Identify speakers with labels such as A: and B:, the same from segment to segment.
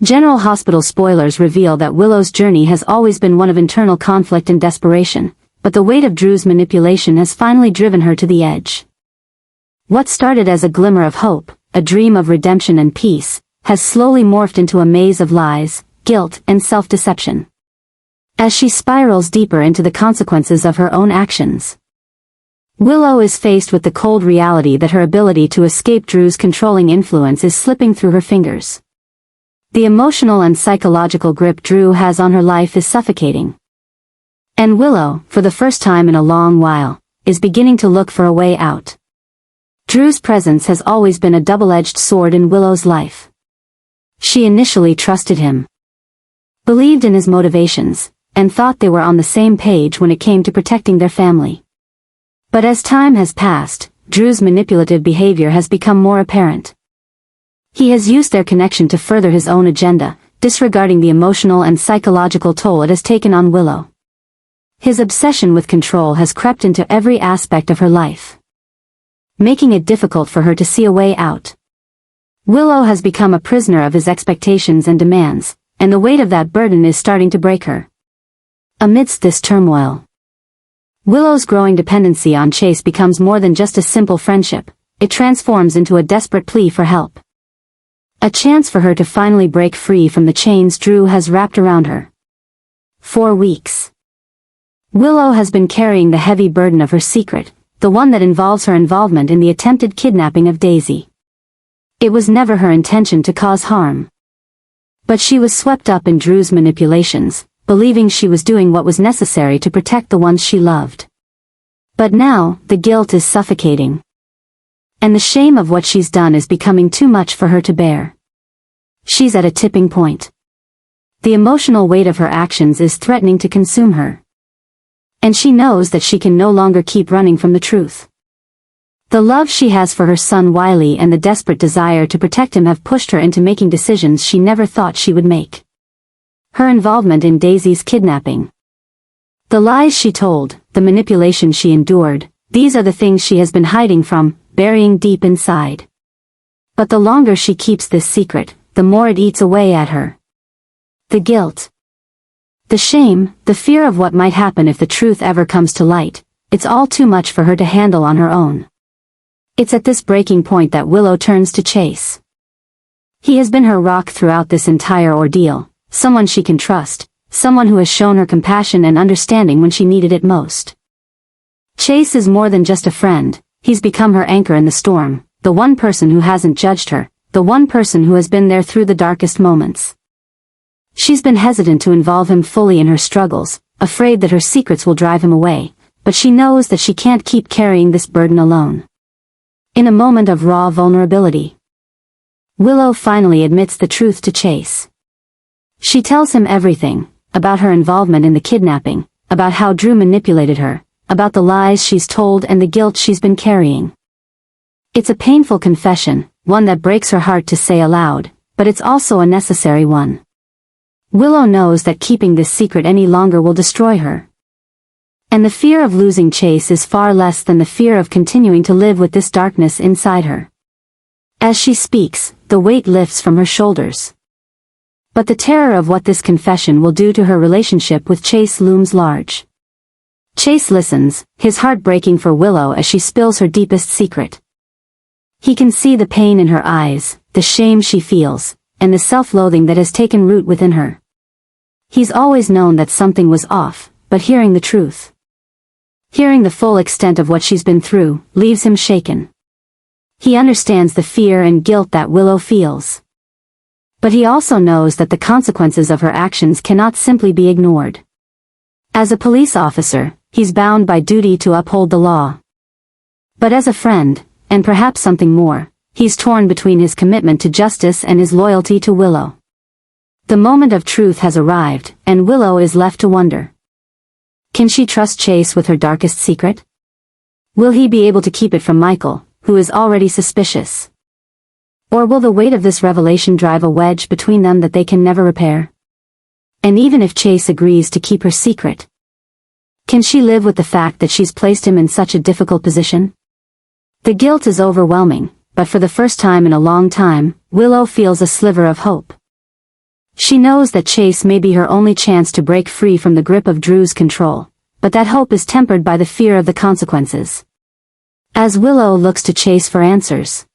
A: General Hospital spoilers reveal that Willow's journey has always been one of internal conflict and desperation, but the weight of Drew's manipulation has finally driven her to the edge. What started as a glimmer of hope, a dream of redemption and peace, has slowly morphed into a maze of lies, guilt, and self-deception. As she spirals deeper into the consequences of her own actions, Willow is faced with the cold reality that her ability to escape Drew's controlling influence is slipping through her fingers. The emotional and psychological grip Drew has on her life is suffocating. And Willow, for the first time in a long while, is beginning to look for a way out. Drew's presence has always been a double-edged sword in Willow's life. She initially trusted him, believed in his motivations, and thought they were on the same page when it came to protecting their family. But as time has passed, Drew's manipulative behavior has become more apparent. He has used their connection to further his own agenda, disregarding the emotional and psychological toll it has taken on Willow. His obsession with control has crept into every aspect of her life, making it difficult for her to see a way out. Willow has become a prisoner of his expectations and demands, and the weight of that burden is starting to break her. Amidst this turmoil, Willow's growing dependency on Chase becomes more than just a simple friendship. It transforms into a desperate plea for help. A chance for her to finally break free from the chains Drew has wrapped around her. For weeks, Willow has been carrying the heavy burden of her secret, the one that involves her involvement in the attempted kidnapping of Daisy. It was never her intention to cause harm, but she was swept up in Drew's manipulations, believing she was doing what was necessary to protect the ones she loved. But now, the guilt is suffocating, and the shame of what she's done is becoming too much for her to bear. She's at a tipping point. The emotional weight of her actions is threatening to consume her, and she knows that she can no longer keep running from the truth. The love she has for her son Wiley and the desperate desire to protect him have pushed her into making decisions she never thought she would make. Her involvement in Daisy's kidnapping, the lies she told, the manipulation she endured, these are the things she has been hiding from, burying deep inside. But the longer she keeps this secret, the more it eats away at her. The guilt, the shame, the fear of what might happen if the truth ever comes to light, it's all too much for her to handle on her own. It's at this breaking point that Willow turns to Chase. He has been her rock throughout this entire ordeal, someone she can trust, someone who has shown her compassion and understanding when she needed it most. Chase is more than just a friend, he's become her anchor in the storm, the one person who hasn't judged her, the one person who has been there through the darkest moments. She's been hesitant to involve him fully in her struggles, afraid that her secrets will drive him away, but she knows that she can't keep carrying this burden alone. In a moment of raw vulnerability, Willow finally admits the truth to Chase. She tells him everything, about her involvement in the kidnapping, about how Drew manipulated her, about the lies she's told and the guilt she's been carrying. It's a painful confession, one that breaks her heart to say aloud, but it's also a necessary one. Willow knows that keeping this secret any longer will destroy her. And the fear of losing Chase is far less than the fear of continuing to live with this darkness inside her. As she speaks, the weight lifts from her shoulders. But the terror of what this confession will do to her relationship with Chase looms large. Chase listens, his heart breaking for Willow as she spills her deepest secret. He can see the pain in her eyes, the shame she feels, and the self-loathing that has taken root within her. He's always known that something was off, but hearing the truth, hearing the full extent of what she's been through, leaves him shaken. He understands the fear and guilt that Willow feels, but he also knows that the consequences of her actions cannot simply be ignored. As a police officer, he's bound by duty to uphold the law. But as a friend, and perhaps something more, he's torn between his commitment to justice and his loyalty to Willow. The moment of truth has arrived, and Willow is left to wonder. Can she trust Chase with her darkest secret? Will he be able to keep it from Michael, who is already suspicious? Or will the weight of this revelation drive a wedge between them that they can never repair? And even if Chase agrees to keep her secret, can she live with the fact that she's placed him in such a difficult position? The guilt is overwhelming, but for the first time in a long time, Willow feels a sliver of hope. She knows that Chase may be her only chance to break free from the grip of Drew's control, but that hope is tempered by the fear of the consequences. As Willow looks to Chase for answers,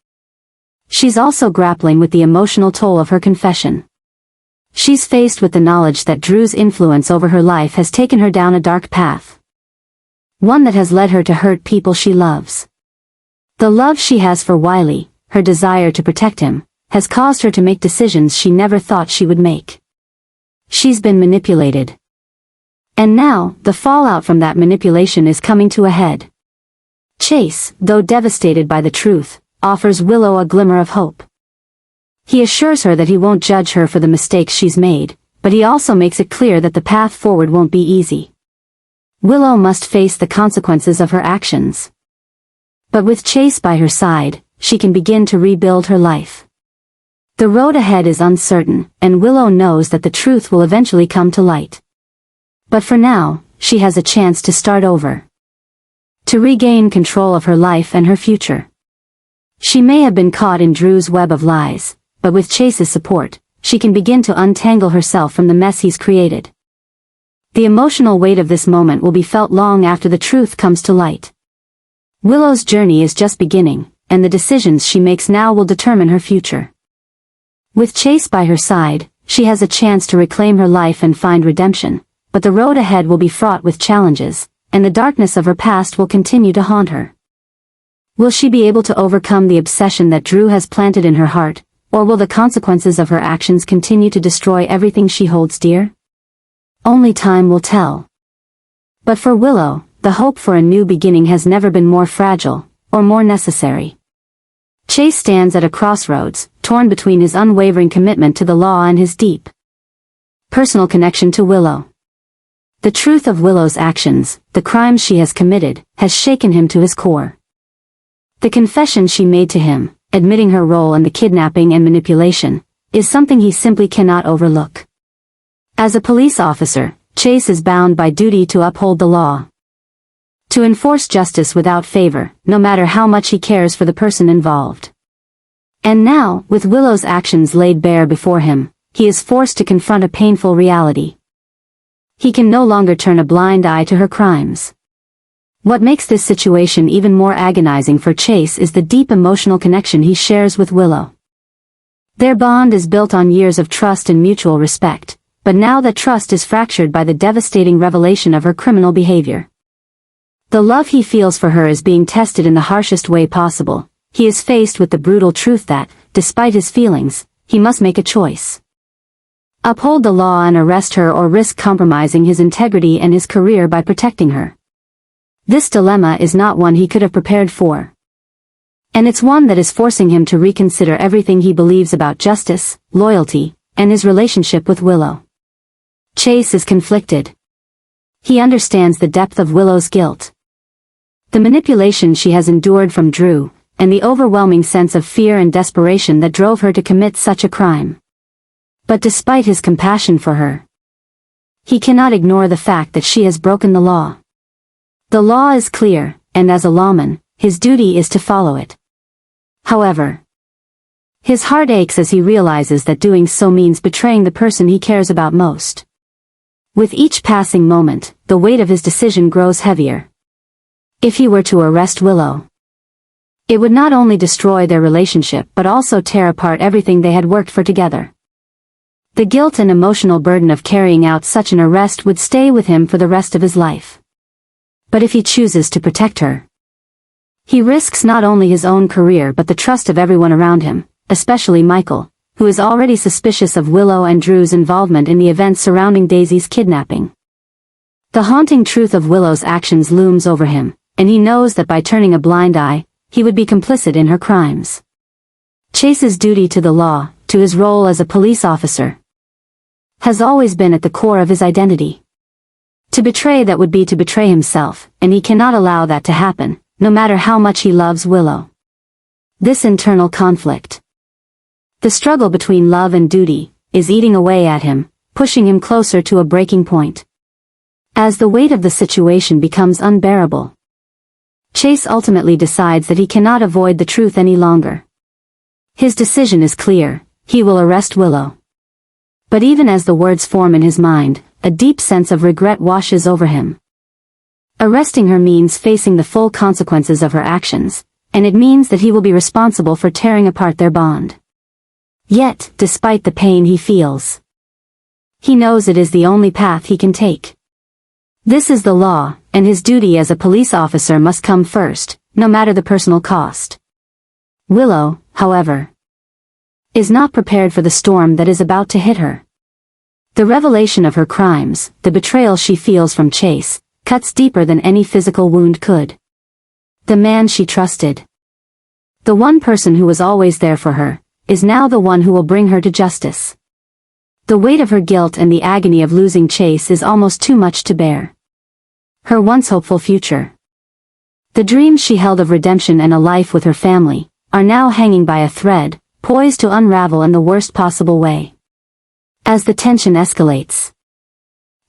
A: she's also grappling with the emotional toll of her confession. She's faced with the knowledge that Drew's influence over her life has taken her down a dark path. One that has led her to hurt people she loves. The love she has for Wiley, her desire to protect him, has caused her to make decisions she never thought she would make. She's been manipulated. And now, the fallout from that manipulation is coming to a head. Chase, though devastated by the truth, offers Willow a glimmer of hope. He assures her that he won't judge her for the mistakes she's made, but he also makes it clear that the path forward won't be easy. Willow must face the consequences of her actions. But with Chase by her side, she can begin to rebuild her life. The road ahead is uncertain, and Willow knows that the truth will eventually come to light. But for now, she has a chance to start over. To regain control of her life and her future. She may have been caught in Drew's web of lies, but with Chase's support, she can begin to untangle herself from the mess he's created. The emotional weight of this moment will be felt long after the truth comes to light. Willow's journey is just beginning, and the decisions she makes now will determine her future. With Chase by her side, she has a chance to reclaim her life and find redemption, but the road ahead will be fraught with challenges, and the darkness of her past will continue to haunt her. Will she be able to overcome the obsession that Drew has planted in her heart, or will the consequences of her actions continue to destroy everything she holds dear? Only time will tell. But for Willow, the hope for a new beginning has never been more fragile, or more necessary. Chase stands at a crossroads, torn between his unwavering commitment to the law and his deep personal connection to Willow. The truth of Willow's actions, the crimes she has committed, has shaken him to his core. The confession she made to him, admitting her role in the kidnapping and manipulation, is something he simply cannot overlook. As a police officer, Chase is bound by duty to uphold the law. To enforce justice without favor, no matter how much he cares for the person involved. And now, with Willow's actions laid bare before him, he is forced to confront a painful reality. He can no longer turn a blind eye to her crimes. What makes this situation even more agonizing for Chase is the deep emotional connection he shares with Willow. Their bond is built on years of trust and mutual respect, but now that trust is fractured by the devastating revelation of her criminal behavior. The love he feels for her is being tested in the harshest way possible. He is faced with the brutal truth that, despite his feelings, he must make a choice. Uphold the law and arrest her or risk compromising his integrity and his career by protecting her. This dilemma is not one he could have prepared for. And it's one that is forcing him to reconsider everything he believes about justice, loyalty, and his relationship with Willow. Chase is conflicted. He understands the depth of Willow's guilt. The manipulation she has endured from Drew, and the overwhelming sense of fear and desperation that drove her to commit such a crime. But despite his compassion for her, he cannot ignore the fact that she has broken the law. The law is clear, and as a lawman, his duty is to follow it. However, his heart aches as he realizes that doing so means betraying the person he cares about most. With each passing moment, the weight of his decision grows heavier. If he were to arrest Willow, it would not only destroy their relationship but also tear apart everything they had worked for together. The guilt and emotional burden of carrying out such an arrest would stay with him for the rest of his life. But if he chooses to protect her, he risks not only his own career but the trust of everyone around him, especially Michael, who is already suspicious of Willow and Drew's involvement in the events surrounding Daisy's kidnapping. The haunting truth of Willow's actions looms over him, and he knows that by turning a blind eye, he would be complicit in her crimes. Chase's duty to the law, to his role as a police officer, has always been at the core of his identity. To betray that would be to betray himself, and he cannot allow that to happen, no matter how much he loves Willow. This internal conflict, the struggle between love and duty, is eating away at him, pushing him closer to a breaking point. As the weight of the situation becomes unbearable, Chase ultimately decides that he cannot avoid the truth any longer. His decision is clear: he will arrest Willow. But even as the words form in his mind, a deep sense of regret washes over him. Arresting her means facing the full consequences of her actions, and it means that he will be responsible for tearing apart their bond. Yet, despite the pain he feels, he knows it is the only path he can take. This is the law, and his duty as a police officer must come first, no matter the personal cost. Willow, however, is not prepared for the storm that is about to hit her. The revelation of her crimes, the betrayal she feels from Chase, cuts deeper than any physical wound could. The man she trusted, the one person who was always there for her, is now the one who will bring her to justice. The weight of her guilt and the agony of losing Chase is almost too much to bear. Her once hopeful future, the dreams she held of redemption and a life with her family, are now hanging by a thread, poised to unravel in the worst possible way. As the tension escalates,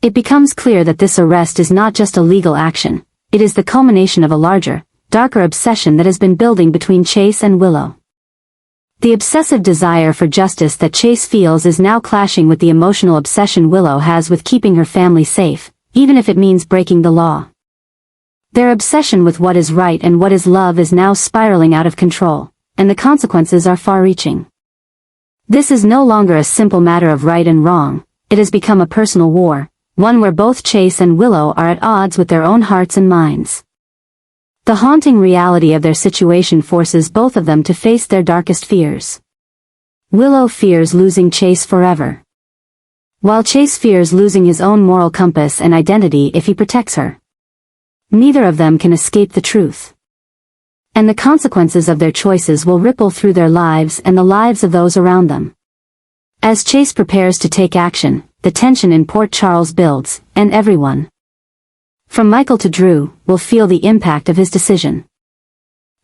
A: it becomes clear that this arrest is not just a legal action, it is the culmination of a larger, darker obsession that has been building between Chase and Willow. The obsessive desire for justice that Chase feels is now clashing with the emotional obsession Willow has with keeping her family safe, even if it means breaking the law. Their obsession with what is right and what is love is now spiraling out of control, and the consequences are far-reaching. This is no longer a simple matter of right and wrong, it has become a personal war, one where both Chase and Willow are at odds with their own hearts and minds. The haunting reality of their situation forces both of them to face their darkest fears. Willow fears losing Chase forever, while Chase fears losing his own moral compass and identity if he protects her. Neither of them can escape the truth, and the consequences of their choices will ripple through their lives and the lives of those around them. As Chase prepares to take action, the tension in Port Charles builds, and everyone, from Michael to Drew, will feel the impact of his decision.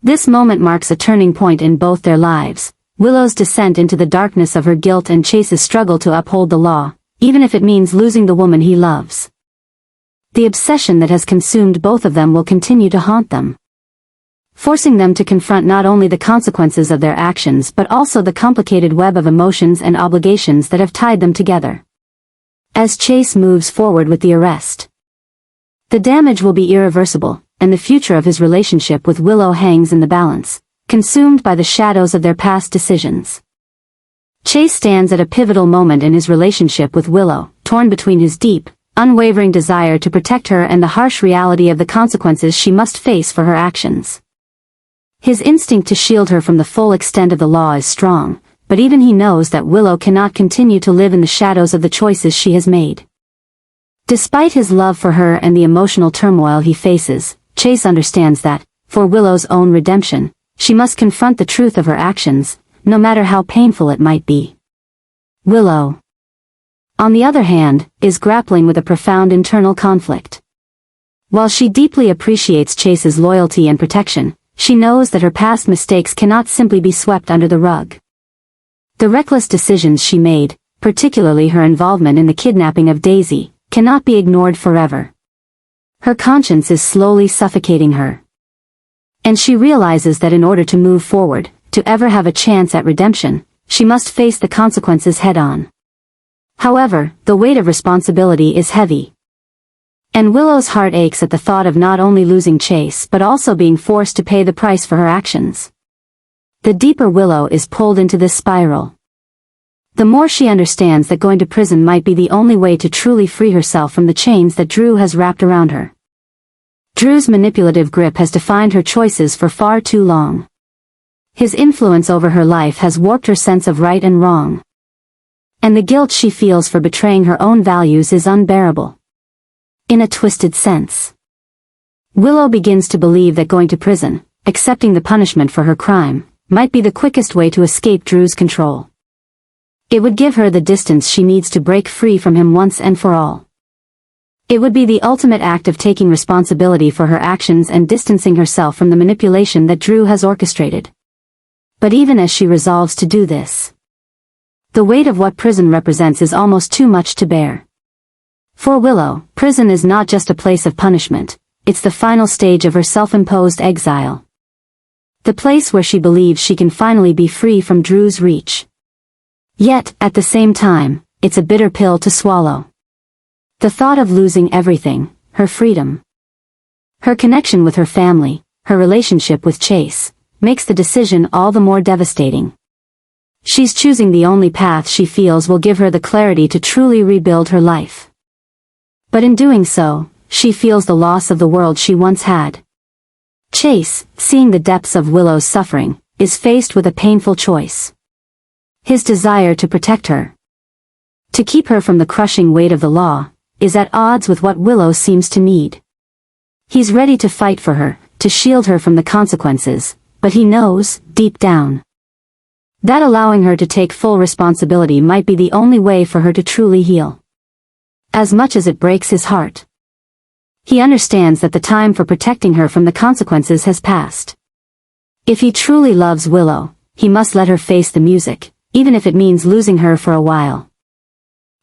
A: This moment marks a turning point in both their lives, Willow's descent into the darkness of her guilt and Chase's struggle to uphold the law, even if it means losing the woman he loves. The obsession that has consumed both of them will continue to haunt them, forcing them to confront not only the consequences of their actions but also the complicated web of emotions and obligations that have tied them together. As Chase moves forward with the arrest, the damage will be irreversible, and the future of his relationship with Willow hangs in the balance, consumed by the shadows of their past decisions. Chase stands at a pivotal moment in his relationship with Willow, torn between his deep, unwavering desire to protect her and the harsh reality of the consequences she must face for her actions. His instinct to shield her from the full extent of the law is strong, but even he knows that Willow cannot continue to live in the shadows of the choices she has made. Despite his love for her and the emotional turmoil he faces, Chase understands that, for Willow's own redemption, she must confront the truth of her actions, no matter how painful it might be. Willow, on the other hand, is grappling with a profound internal conflict. While she deeply appreciates Chase's loyalty and protection, she knows that her past mistakes cannot simply be swept under the rug. The reckless decisions she made, particularly her involvement in the kidnapping of Daisy, cannot be ignored forever. Her conscience is slowly suffocating her, and she realizes that in order to move forward, to ever have a chance at redemption, she must face the consequences head-on. However, the weight of responsibility is heavy, and Willow's heart aches at the thought of not only losing Chase but also being forced to pay the price for her actions. The deeper Willow is pulled into this spiral, the more she understands that going to prison might be the only way to truly free herself from the chains that Drew has wrapped around her. Drew's manipulative grip has defined her choices for far too long. His influence over her life has warped her sense of right and wrong, and the guilt she feels for betraying her own values is unbearable. In a twisted sense, Willow begins to believe that going to prison, accepting the punishment for her crime, might be the quickest way to escape Drew's control. It would give her the distance she needs to break free from him once and for all. It would be the ultimate act of taking responsibility for her actions and distancing herself from the manipulation that Drew has orchestrated. But even as she resolves to do this, the weight of what prison represents is almost too much to bear. For Willow, prison is not just a place of punishment, it's the final stage of her self-imposed exile. The place where she believes she can finally be free from Drew's reach. Yet, at the same time, it's a bitter pill to swallow. The thought of losing everything, her freedom, her connection with her family, her relationship with Chase, makes the decision all the more devastating. She's choosing the only path she feels will give her the clarity to truly rebuild her life. But in doing so, she feels the loss of the world she once had. Chase, seeing the depths of Willow's suffering, is faced with a painful choice. His desire to protect her, to keep her from the crushing weight of the law, is at odds with what Willow seems to need. He's ready to fight for her, to shield her from the consequences, but he knows, deep down, that allowing her to take full responsibility might be the only way for her to truly heal. As much as it breaks his heart, he understands that the time for protecting her from the consequences has passed. If he truly loves Willow, he must let her face the music, even if it means losing her for a while.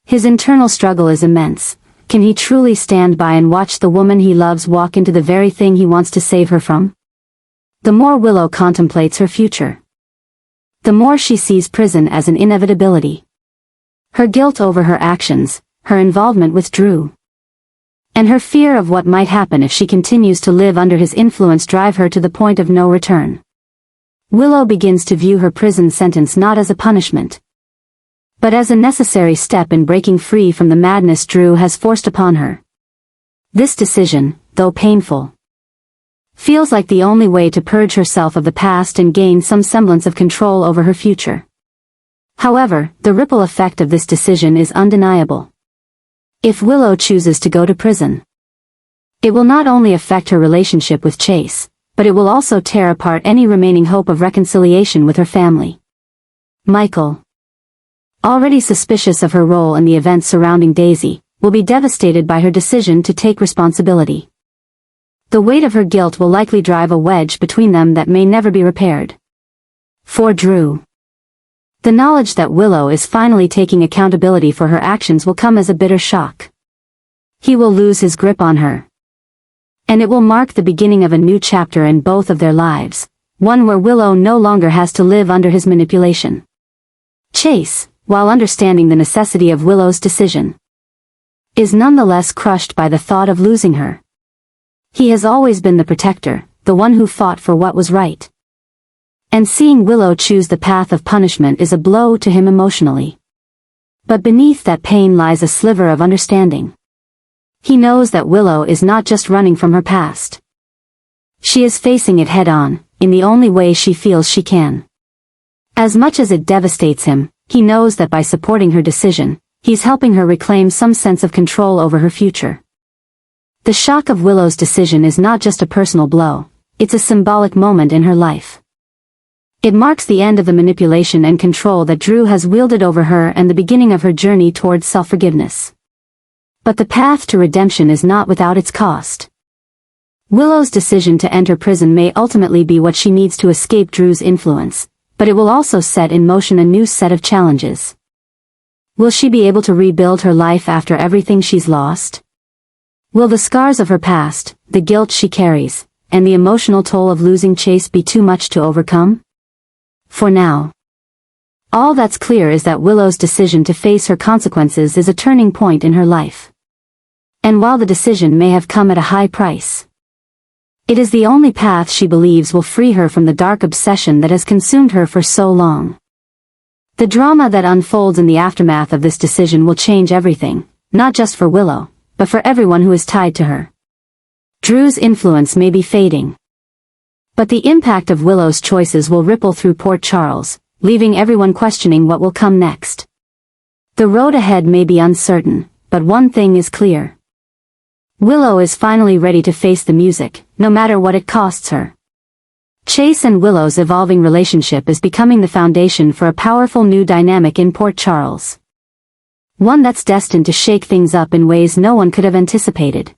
A: His internal struggle is immense. Can he truly stand by and watch the woman he loves walk into the very thing he wants to save her from? The more Willow contemplates her future, the more she sees prison as an inevitability. Her guilt over her actions, her involvement with Drew, and her fear of what might happen if she continues to live under his influence drive her to the point of no return. Willow begins to view her prison sentence not as a punishment, but as a necessary step in breaking free from the madness Drew has forced upon her. This decision, though painful, feels like the only way to purge herself of the past and gain some semblance of control over her future. However, the ripple effect of this decision is undeniable. If Willow chooses to go to prison, it will not only affect her relationship with Chase, but it will also tear apart any remaining hope of reconciliation with her family. Michael, already suspicious of her role in the events surrounding Daisy, will be devastated by her decision to take responsibility. The weight of her guilt will likely drive a wedge between them that may never be repaired. For Drew, the knowledge that Willow is finally taking accountability for her actions will come as a bitter shock. He will lose his grip on her, and it will mark the beginning of a new chapter in both of their lives, one where Willow no longer has to live under his manipulation. Chase, while understanding the necessity of Willow's decision, is nonetheless crushed by the thought of losing her. He has always been the protector, the one who fought for what was right. And seeing Willow choose the path of punishment is a blow to him emotionally. But beneath that pain lies a sliver of understanding. He knows that Willow is not just running from her past. She is facing it head-on, in the only way she feels she can. As much as it devastates him, he knows that by supporting her decision, he's helping her reclaim some sense of control over her future. The shock of Willow's decision is not just a personal blow, it's a symbolic moment in her life. It marks the end of the manipulation and control that Drew has wielded over her and the beginning of her journey towards self-forgiveness. But the path to redemption is not without its cost. Willow's decision to enter prison may ultimately be what she needs to escape Drew's influence, but it will also set in motion a new set of challenges. Will she be able to rebuild her life after everything she's lost? Will the scars of her past, the guilt she carries, and the emotional toll of losing Chase be too much to overcome? For now, all that's clear is that Willow's decision to face her consequences is a turning point in her life. And while the decision may have come at a high price, it is the only path she believes will free her from the dark obsession that has consumed her for so long. The drama that unfolds in the aftermath of this decision will change everything, not just for Willow, but for everyone who is tied to her. Drew's influence may be fading, but the impact of Willow's choices will ripple through Port Charles, leaving everyone questioning what will come next. The road ahead may be uncertain, but one thing is clear. Willow is finally ready to face the music, no matter what it costs her. Chase and Willow's evolving relationship is becoming the foundation for a powerful new dynamic in Port Charles. One that's destined to shake things up in ways no one could have anticipated.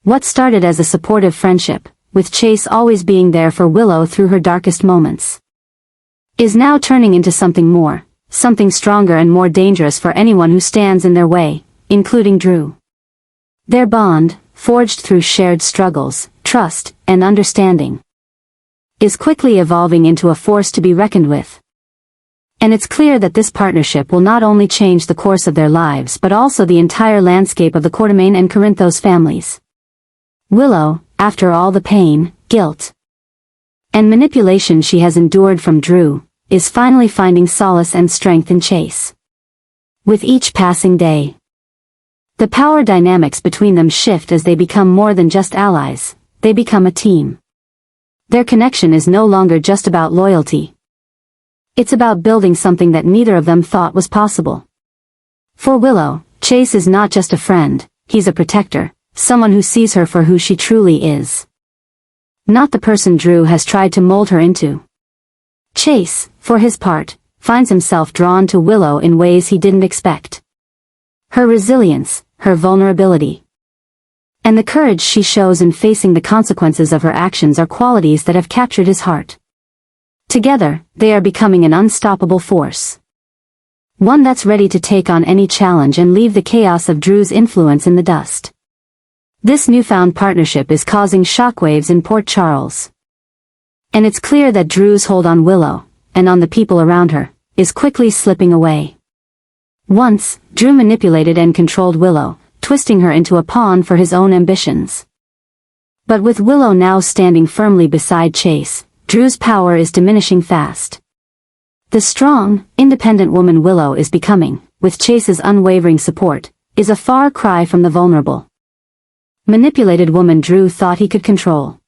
A: What started as a supportive friendship, with Chase always being there for Willow through her darkest moments, is now turning into something more, something stronger and more dangerous for anyone who stands in their way, including Drew. Their bond, forged through shared struggles, trust, and understanding, is quickly evolving into a force to be reckoned with. And it's clear that this partnership will not only change the course of their lives but also the entire landscape of the Quatermain and Corinthos families. Willow, after all the pain, guilt, and manipulation she has endured from Drew, is finally finding solace and strength in Chase. With each passing day, the power dynamics between them shift as they become more than just allies, they become a team. Their connection is no longer just about loyalty. It's about building something that neither of them thought was possible. For Willow, Chase is not just a friend, he's a protector, someone who sees her for who she truly is. Not the person Drew has tried to mold her into. Chase, for his part, finds himself drawn to Willow in ways he didn't expect. Her resilience, her vulnerability, and the courage she shows in facing the consequences of her actions are qualities that have captured his heart. Together, they are becoming an unstoppable force. One that's ready to take on any challenge and leave the chaos of Drew's influence in the dust. This newfound partnership is causing shockwaves in Port Charles. And it's clear that Drew's hold on Willow, and on the people around her, is quickly slipping away. Once, Drew manipulated and controlled Willow, twisting her into a pawn for his own ambitions. But with Willow now standing firmly beside Chase, Drew's power is diminishing fast. The strong, independent woman Willow is becoming, with Chase's unwavering support, is a far cry from the vulnerable, manipulated woman Drew thought he could control.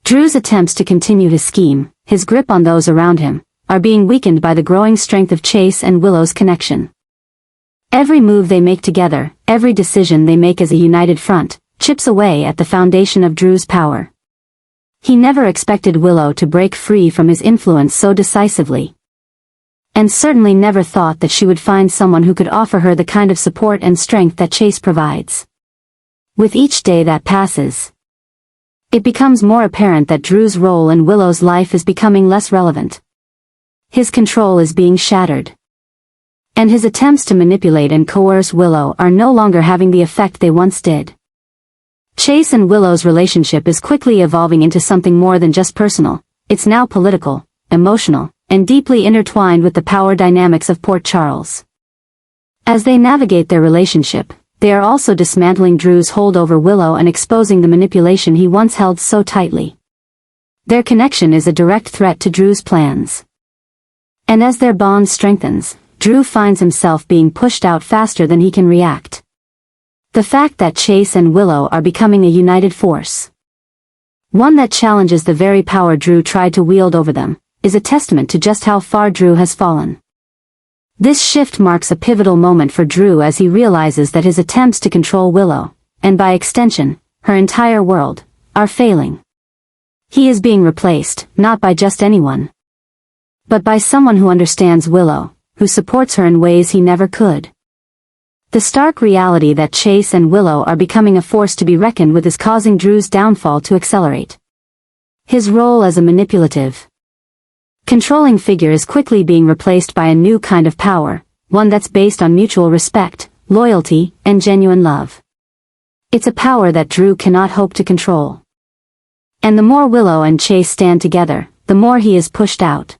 A: Drew's attempts to continue his scheme, his grip on those around him, are being weakened by the growing strength of Chase and Willow's connection. Every move they make together, every decision they make as a united front, chips away at the foundation of Drew's power. He never expected Willow to break free from his influence so decisively. And certainly never thought that she would find someone who could offer her the kind of support and strength that Chase provides. With each day that passes, it becomes more apparent that Drew's role in Willow's life is becoming less relevant. His control is being shattered. And his attempts to manipulate and coerce Willow are no longer having the effect they once did. Chase and Willow's relationship is quickly evolving into something more than just personal. It's now political, emotional, and deeply intertwined with the power dynamics of Port Charles. As they navigate their relationship, they are also dismantling Drew's hold over Willow and exposing the manipulation he once held so tightly. Their connection is a direct threat to Drew's plans. And as their bond strengthens, Drew finds himself being pushed out faster than he can react. The fact that Chase and Willow are becoming a united force, one that challenges the very power Drew tried to wield over them, is a testament to just how far Drew has fallen. This shift marks a pivotal moment for Drew as he realizes that his attempts to control Willow, and by extension, her entire world, are failing. He is being replaced, not by just anyone, but by someone who understands Willow, who supports her in ways he never could. The stark reality that Chase and Willow are becoming a force to be reckoned with is causing Drew's downfall to accelerate. His role as a manipulative, controlling figure is quickly being replaced by a new kind of power, one that's based on mutual respect, loyalty, and genuine love. It's a power that Drew cannot hope to control. And the more Willow and Chase stand together, the more he is pushed out.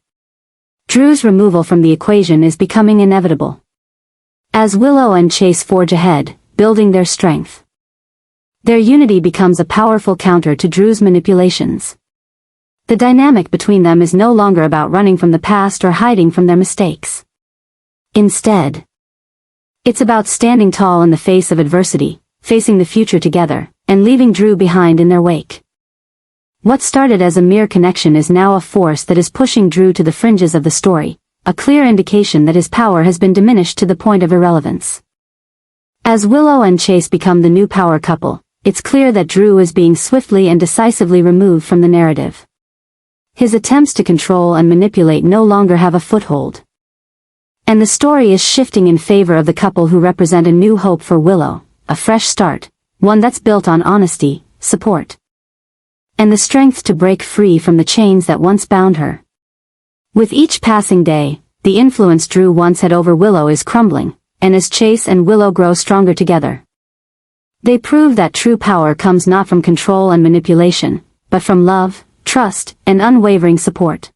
A: Drew's removal from the equation is becoming inevitable. As Willow and Chase forge ahead, building their strength, their unity becomes a powerful counter to Drew's manipulations. The dynamic between them is no longer about running from the past or hiding from their mistakes. Instead, it's about standing tall in the face of adversity, facing the future together, and leaving Drew behind in their wake. What started as a mere connection is now a force that is pushing Drew to the fringes of the story, a clear indication that his power has been diminished to the point of irrelevance. As Willow and Chase become the new power couple, it's clear that Drew is being swiftly and decisively removed from the narrative. His attempts to control and manipulate no longer have a foothold. And the story is shifting in favor of the couple who represent a new hope for Willow, a fresh start, one that's built on honesty, support, and the strength to break free from the chains that once bound her. With each passing day, the influence Drew once had over Willow is crumbling, and as Chase and Willow grow stronger together, they prove that true power comes not from control and manipulation, but from love, trust, and unwavering support.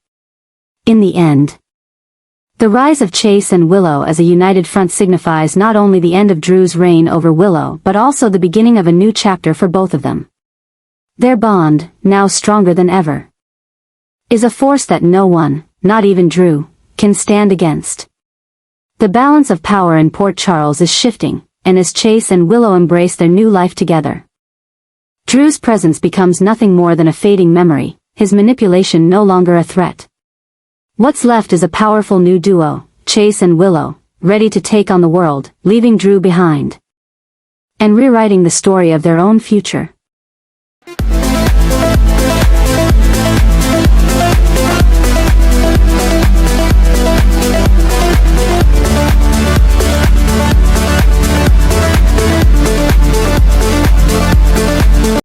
A: In the end, The rise of Chase and Willow as a united front signifies not only the end of Drew's reign over Willow but also the beginning of a new chapter for both of them. Their bond, now stronger than ever, is a force that no one, not even Drew, can stand against. The balance of power in Port Charles is shifting, and as Chase and Willow embrace their new life together, Drew's presence becomes nothing more than a fading memory, his manipulation no longer a threat. What's left is a powerful new duo, Chase and Willow, ready to take on the world, leaving Drew behind, and rewriting the story of their own future.